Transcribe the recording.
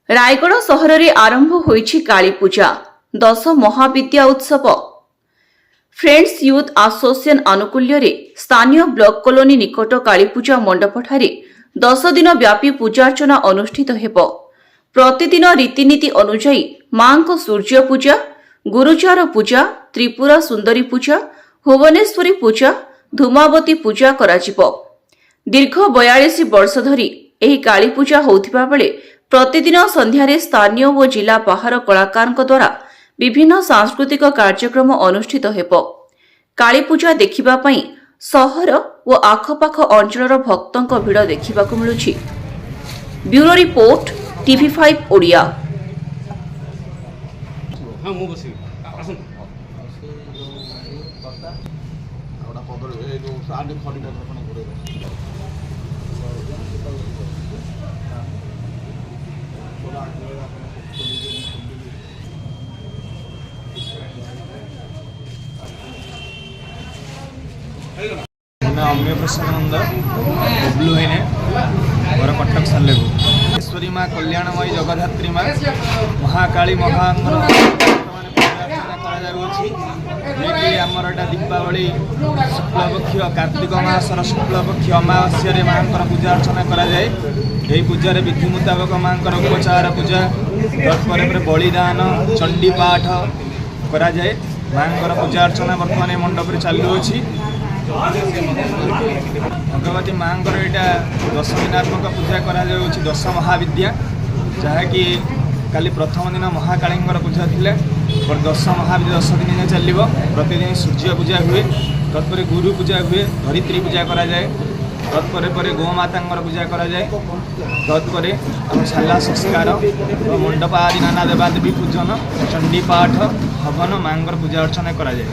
रायगढ़ सहर में आरंभ होईछि काली पूजा 10 महाविद्या उत्सव। फ्रेंड्स यूथ एसोसिएशन आनुकूल्य रे स्थानीय ब्लॉक कॉलोनी निकट कालीपूजा मंडप ठारे 10 दिन व्यापी पूजार्चना अनुष्ठित हेब। प्रतिदिन रीतिनीति अनुजाई मां को सूर्य पूजा, गुरुचार पूजा, त्रिपुरा सुंदरी पूजा, भुवनेश्वरी पूजा, धूमावती पूजा कराजिबो। दीर्घ 42 वर्ष धरी एही काली पूजा होउथिबा बेले प्रतिदिन संध्यारे स्थानीय व जिला बाहर कलाकार द्वारा विभिन्न सांस्कृतिक कार्यक्रम अनुष्ठित हेब। काली पूजा देखिबा पई सहर व आखपाख अंचलर भक्तों भिड़ देखा मिलुछि। Bureau report TV5 Odia. Amiya Prasadananda Bablu है मोर कटक सालेगु ईश्वरी माँ कल्याणमयी जगधात्री माँ महाकाली महांगर आमर दीपावली शुक्लपक्ष कार्तिक मासर शुक्लपक्ष अमावास्या माँ पूजा अर्चना कराए। यही पूजार विधि मुताबक माँ उपचार पूजा तत्पर बलिदान चंडी पाठ कराए। माँ पूजा अर्चना बर्तमान मंडप चालू अच्छी। भगवती माँ यहाँ 10 दिनात्मक पूजा करा 10 महाविद्या जहाँकि काली प्रथम दिन महाकाली पूजा थी। 10 महाविद्या 10 दिन चलो। प्रतिदिन सूर्य पूजा हुए, तत्पर गुरु पूजा हुए, धरित्री पूजा कराए, तत्पर गोमाता पूजा कराए, तत्पर छाला संस्कार मंडप आदि नाना देवादेवी पूजन चंडी पाठ हवन माँ पूजा अर्चना कराए।